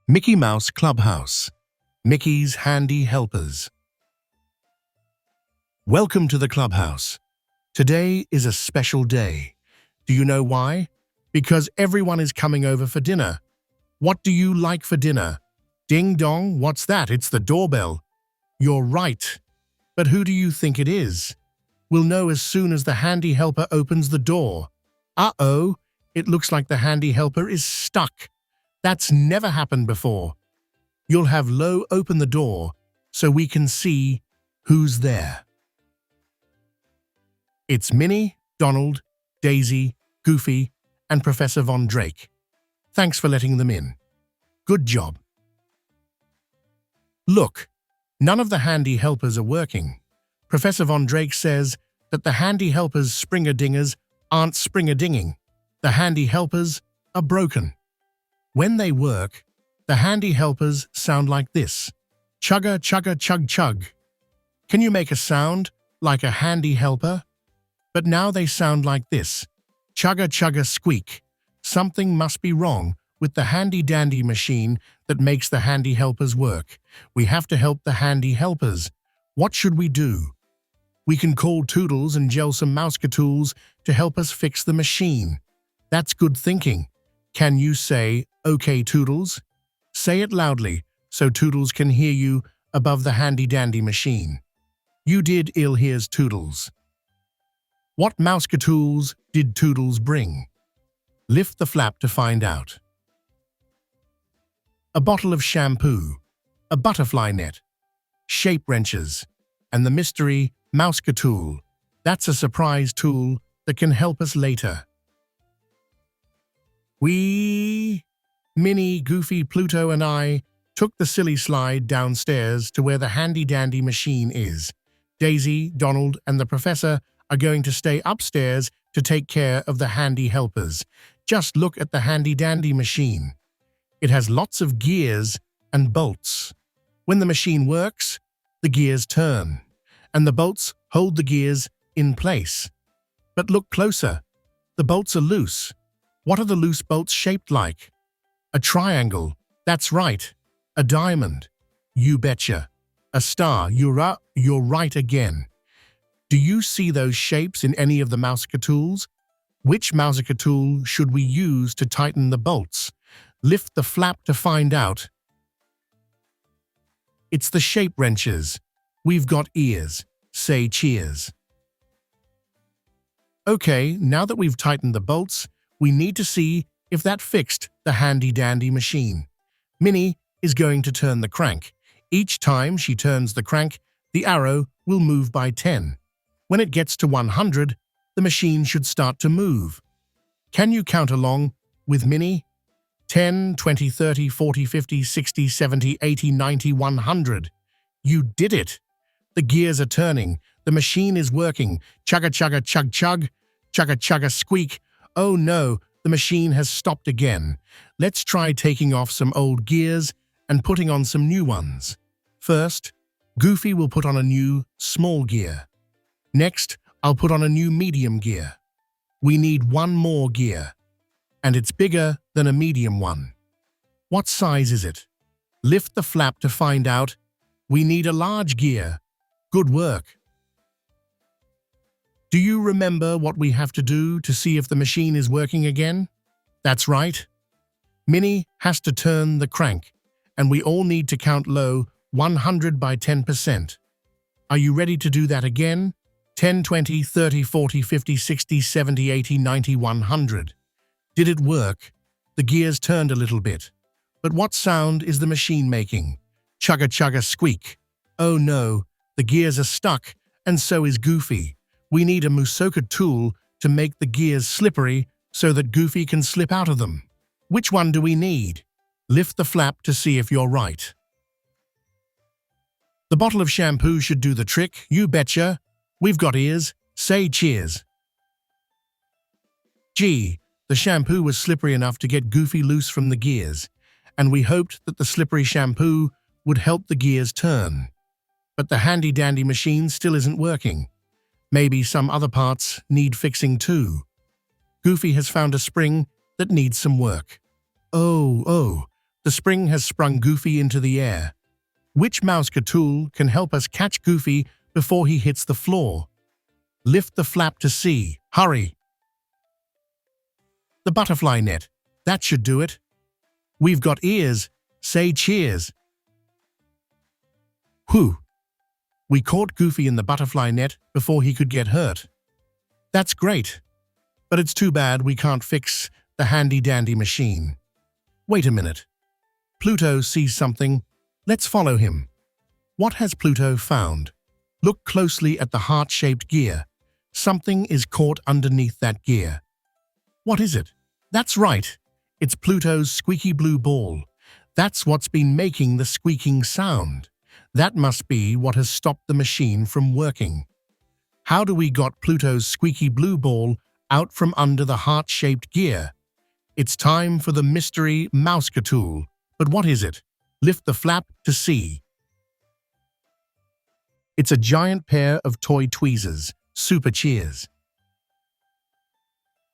Mickey Mouse Clubhouse, Mickey's Handy Helpers. Welcome to the clubhouse. Today is a special day. Do you know why? Because everyone is coming over for dinner. What do you like for dinner? Ding dong, what's that? It's the doorbell. You're right. But who do you think it is? We'll know as soon as the handy helper opens the door. Uh-oh, it looks like the handy helper is stuck. That's never happened before. You'll have Lo open the door so we can see who's there. It's Minnie, Donald, Daisy, Goofy, and Professor Von Drake. Thanks for letting them in. Good job. Look, none of the handy helpers are working. Professor Von Drake says that the handy helpers Springer-Dingers aren't Springer-Dinging. The handy helpers are broken. When they work, the handy helpers sound like this. Chugga, chugga, chug, chug. Can you make a sound like a handy helper? But now they sound like this. Chugga, chugga, squeak. Something must be wrong with the handy-dandy machine that makes the handy helpers work. We have to help the handy helpers. What should we do? We can call Toodles and gel some mousecatools to help us fix the machine. That's good thinking. Can you say, "Okay, Toodles"? Say it loudly so Toodles can hear you above the handy-dandy machine. You did ill hears Toodles. What mousecatools did Toodles bring? Lift the flap to find out. A bottle of shampoo, a butterfly net, shape wrenches, and the mystery mousecatool. That's a surprise tool that can help us later. Minnie, Goofy, Pluto, and I took the silly slide downstairs to where the handy-dandy machine is. Daisy, Donald, and the professor are going to stay upstairs to take care of the handy helpers. Just look at the handy-dandy machine. It has lots of gears and bolts. When the machine works, the gears turn, and the bolts hold the gears in place. But look closer. The bolts are loose. What are the loose bolts shaped like? A triangle. That's right. A diamond. You betcha. A star. You're right again. Do you see those shapes in any of the mousecatools? Which mousecatool should we use to tighten the bolts? Lift the flap to find out. It's the shape wrenches. We've got ears. Say cheers. Okay, now that we've tightened the bolts, we need to see if that fixed the handy-dandy machine. Minnie is going to turn the crank. Each time she turns the crank, the arrow will move by 10. When it gets to 100, the machine should start to move. Can you count along with Minnie? 10, 20, 30, 40, 50, 60, 70, 80, 90, 100. You did it! The gears are turning. The machine is working. Chugga, chugga, chug, chug. Chugga, chugga, squeak. Oh no, the machine has stopped again. Let's try taking off some old gears and putting on some new ones. First, Goofy will put on a new small gear. Next, I'll put on a new medium gear. We need one more gear, and it's bigger than a medium one. What size is it? Lift the flap to find out. We need a large gear. Good work. Do you remember what we have to do to see if the machine is working again? That's right. Minnie has to turn the crank, and we all need to count low 100 by 10%. Are you ready to do that again? 10, 20, 30, 40, 50, 60, 70, 80, 90, 100. Did it work? The gears turned a little bit. But what sound is the machine making? Chugga chugga squeak. Oh no, the gears are stuck, and so is Goofy. We need a Musoka tool to make the gears slippery so that Goofy can slip out of them. Which one do we need? Lift the flap to see if you're right. The bottle of shampoo should do the trick, you betcha. We've got ears. Say cheers. Gee, the shampoo was slippery enough to get Goofy loose from the gears, and we hoped that the slippery shampoo would help the gears turn. But the handy-dandy machine still isn't working. Maybe some other parts need fixing too. Goofy has found a spring that needs some work. Oh, The spring has sprung Goofy into the air. Which mouse tool can help us catch Goofy before he hits the floor? Lift the flap to see. Hurry! The butterfly net. That should do it. We've got ears. Say cheers. Whew! We caught Goofy in the butterfly net before he could get hurt. That's great. But it's too bad we can't fix the handy-dandy machine. Wait a minute. Pluto sees something. Let's follow him. What has Pluto found? Look closely at the heart-shaped gear. Something is caught underneath that gear. What is it? That's right. It's Pluto's squeaky blue ball. That's what's been making the squeaking sound. That must be what has stopped the machine from working. How do we got Pluto's squeaky blue ball out from under the heart-shaped gear? It's time for the mystery mouse tool. But what is it? Lift the flap to see. It's a giant pair of toy tweezers. Super cheers.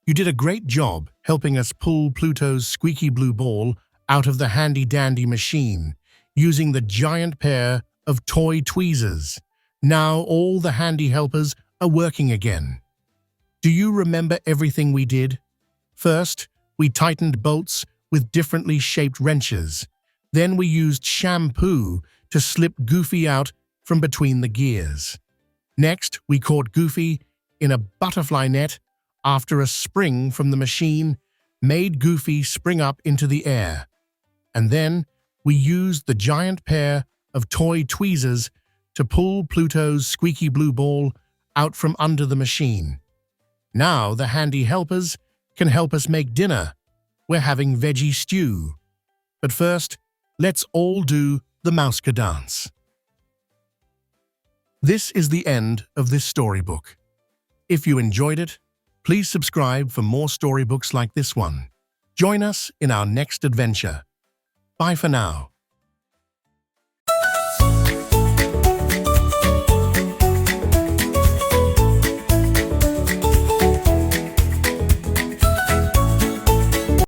You did a great job helping us pull Pluto's squeaky blue ball out of the handy-dandy machine using the giant pair of toy tweezers. Now all the handy helpers are working again. Do you remember everything we did? First, we tightened bolts with differently shaped wrenches. Then we used shampoo to slip Goofy out from between the gears. Next, we caught Goofy in a butterfly net after a spring from the machine made Goofy spring up into the air. And then we used the giant pair of toy tweezers to pull Pluto's squeaky blue ball out from under the machine. Now the handy helpers can help us make dinner. We're having veggie stew. But first, let's all do the mouse dance. This is the end of this storybook. If you enjoyed it, please subscribe for more storybooks like this one. Join us in our next adventure. Bye for now.